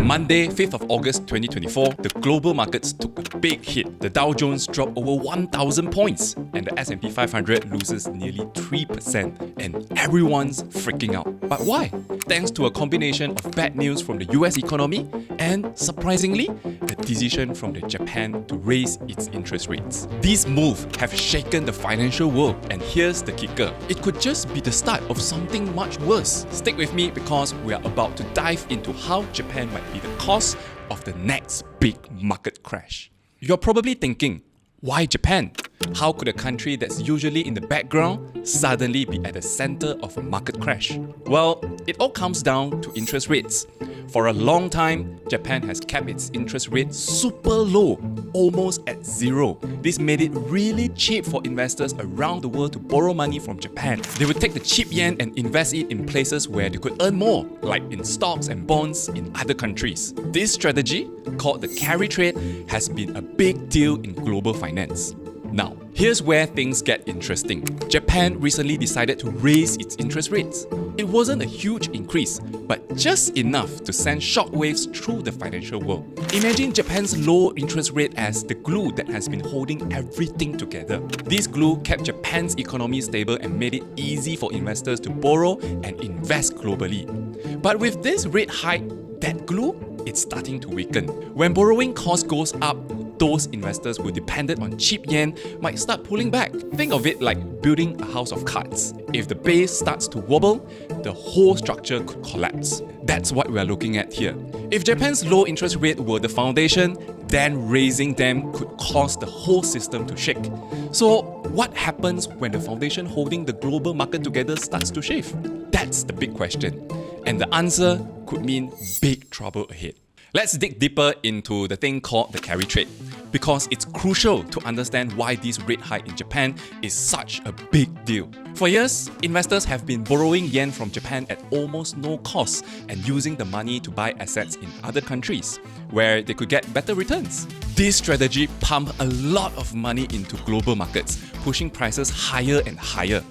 Monday, 5th of August 2024, the global markets took a big hit. The Dow Jones dropped over 1,000 points and the S&P 500 loses nearly 3% and everyone's freaking out. But why? Thanks to a combination of bad news from the US economy and, surprisingly, a decision from Japan to raise its interest rates. These moves have shaken the financial world, and here's the kicker. It could just be the start of something much worse. Stick with me because we are about to dive into how Japan might be the cause of the next big market crash. You're probably thinking, why Japan? How could a country that's usually in the background suddenly be at the center of a market crash? Well, it all comes down to interest rates. For a long time, Japan has kept its interest rate super low, almost at zero. This made it really cheap for investors around the world to borrow money from Japan. They would take the cheap yen and invest it in places where they could earn more, like in stocks and bonds in other countries. This strategy, called the carry trade, has been a big deal in global finance. Now, here's where things get interesting. Japan recently decided to raise its interest rates. It wasn't a huge increase, but just enough to send shockwaves through the financial world. Imagine Japan's low interest rate as the glue that has been holding everything together. This glue kept Japan's economy stable and made it easy for investors to borrow and invest globally. But with this rate hike, that glue, it's starting to weaken. When borrowing cost goes up, those investors who depended on cheap yen might start pulling back. Think of it like building a house of cards. If the base starts to wobble, the whole structure could collapse. That's what we're looking at here. If Japan's low interest rate were the foundation, then raising them could cause the whole system to shake. So what happens when the foundation holding the global market together starts to shake? That's the big question. And the answer could mean big trouble ahead. Let's dig deeper into the thing called the carry trade, because it's crucial to understand why this rate hike in Japan is such a big deal. For years, investors have been borrowing yen from Japan at almost no cost and using the money to buy assets in other countries, where they could get better returns. This strategy pumped a lot of money into global markets, pushing prices higher and higher.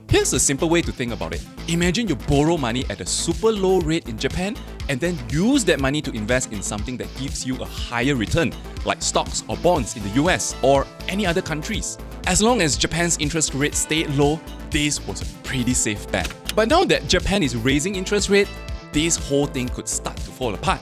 Here's a simple way to think about it. Imagine you borrow money at a super low rate in Japan and then use that money to invest in something that gives you a higher return, like stocks or bonds in the US or any other countries. As long as Japan's interest rate stayed low, this was a pretty safe bet. But now that Japan is raising interest rate, this whole thing could start to fall apart.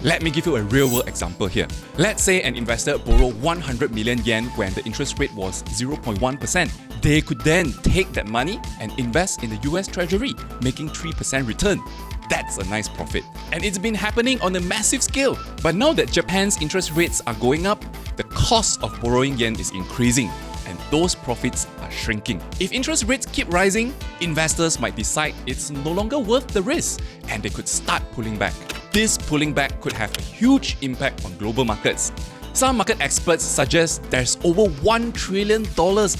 Let me give you a real-world example here. Let's say an investor borrowed 100 million yen when the interest rate was 0.1%. They could then take that money and invest in the US Treasury, making 3% return. That's a nice profit. And it's been happening on a massive scale. But now that Japan's interest rates are going up, the cost of borrowing yen is increasing, and those profits are shrinking. If interest rates keep rising, investors might decide it's no longer worth the risk, and they could start pulling back. This pulling back could have a huge impact on global markets. Some market experts suggest there's over $1 trillion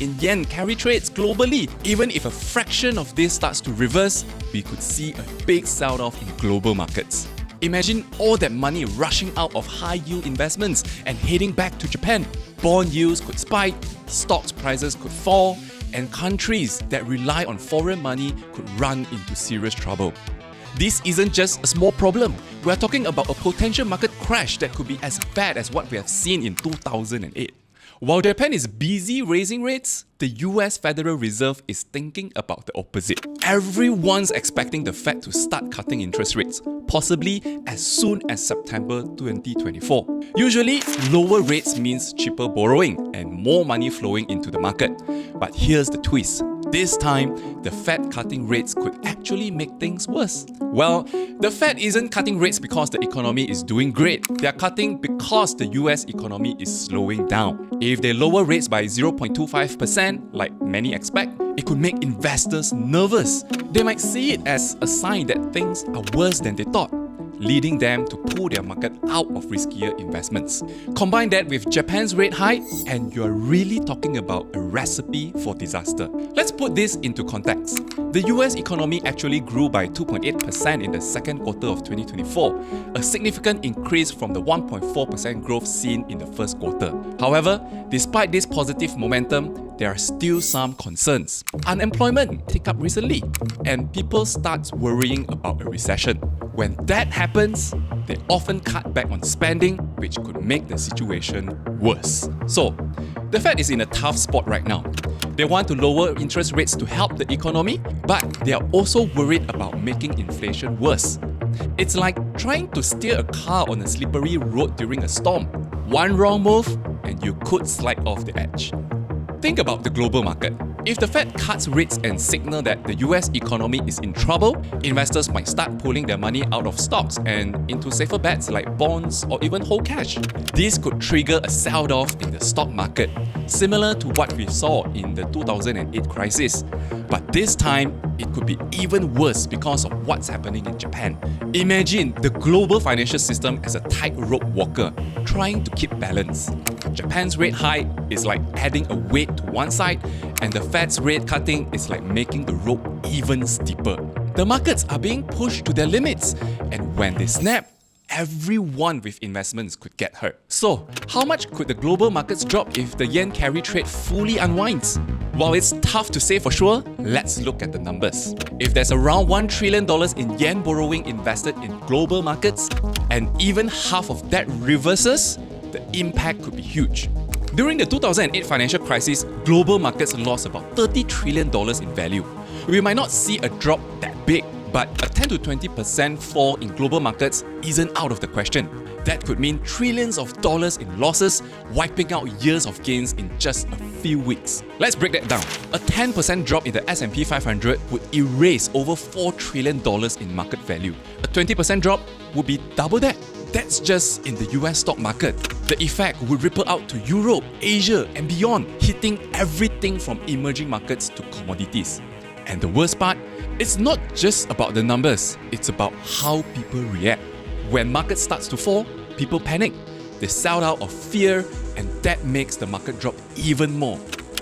in yen carry trades globally. Even if a fraction of this starts to reverse, we could see a big sell-off in global markets. Imagine all that money rushing out of high-yield investments and heading back to Japan. Bond yields could spike, stocks prices could fall, and countries that rely on foreign money could run into serious trouble. This isn't just a small problem. We're talking about a potential market crash that could be as bad as what we have seen in 2008. While Japan is busy raising rates, the US Federal Reserve is thinking about the opposite. Everyone's expecting the Fed to start cutting interest rates, possibly as soon as September 2024. Usually, lower rates means cheaper borrowing and more money flowing into the market. But here's the twist. This time, the Fed cutting rates could actually make things worse. Well, the Fed isn't cutting rates because the economy is doing great. They're cutting because the US economy is slowing down. If they lower rates by 0.25%, like many expect, it could make investors nervous. They might see it as a sign that things are worse than they thought, leading them to pull their market out of riskier investments. Combine that with Japan's rate hike, and you're really talking about a recipe for disaster. Let's put this into context. The US economy actually grew by 2.8% in the second quarter of 2024, a significant increase from the 1.4% growth seen in the first quarter. However, despite this positive momentum, there are still some concerns. Unemployment ticked up recently, and people start worrying about a recession. When that happens, they often cut back on spending, which could make the situation worse. So, the Fed is in a tough spot right now. They want to lower interest rates to help the economy, but they are also worried about making inflation worse. It's like trying to steer a car on a slippery road during a storm. One wrong move, and you could slide off the edge. Think about the global market. If the Fed cuts rates and signal that the US economy is in trouble, investors might start pulling their money out of stocks and into safer bets like bonds or even whole cash. This could trigger a sell-off in the stock market, similar to what we saw in the 2008 crisis. But this time, it could be even worse because of what's happening in Japan. Imagine the global financial system as a tightrope walker, trying to keep balance. Japan's rate hike is like adding a weight to one side, and the Fed's rate cutting is like making the rope even steeper. The markets are being pushed to their limits, and when they snap, everyone with investments could get hurt. So, how much could the global markets drop if the yen carry trade fully unwinds? While it's tough to say for sure, let's look at the numbers. If there's around $1 trillion in yen borrowing invested in global markets, and even half of that reverses, the impact could be huge. During the 2008 financial crisis, global markets lost about $30 trillion in value. We might not see a drop that big, but a 10 to 20% fall in global markets isn't out of the question. That could mean trillions of dollars in losses, wiping out years of gains in just a few weeks. Let's break that down. A 10% drop in the S&P 500 would erase over $4 trillion in market value. A 20% drop would be double that. That's just in the US stock market. The effect would ripple out to Europe, Asia, and beyond, hitting everything from emerging markets to commodities. And the worst part, it's not just about the numbers, it's about how people react. When market starts to fall, people panic. They sell out of fear, and that makes the market drop even more.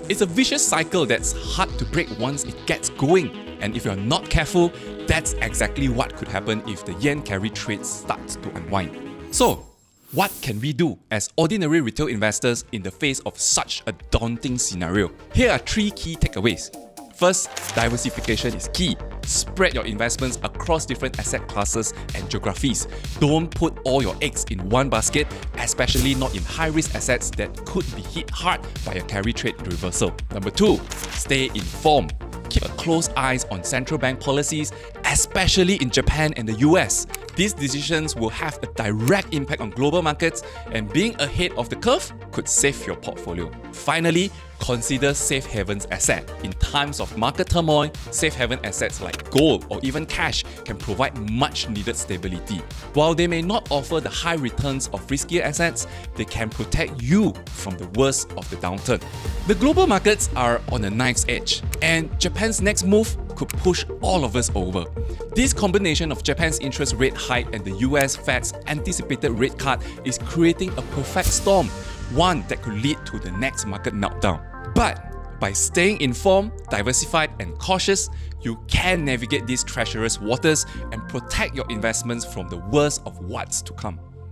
It's a vicious cycle that's hard to break once it gets going. And if you're not careful, that's exactly what could happen if the yen carry trade starts to unwind. So, what can we do as ordinary retail investors in the face of such a daunting scenario? Here are 3 key takeaways. First, diversification is key. Spread your investments across different asset classes and geographies. Don't put all your eggs in one basket, especially not in high-risk assets that could be hit hard by a carry trade reversal. Number 2, stay informed. Keep a close eye on central bank policies, especially in Japan and the US. These decisions will have a direct impact on global markets, and being ahead of the curve could save your portfolio. Finally, consider safe havens asset. In times of market turmoil, safe haven assets like gold or even cash can provide much needed stability. While they may not offer the high returns of riskier assets, they can protect you from the worst of the downturn. The global markets are on a knife's edge, and Japan's next move could push all of us over. This combination of Japan's interest rate hike and the US Fed's anticipated rate cut is creating a perfect storm, one that could lead to the next market meltdown. But by staying informed, diversified, and cautious, you can navigate these treacherous waters and protect your investments from the worst of what's to come.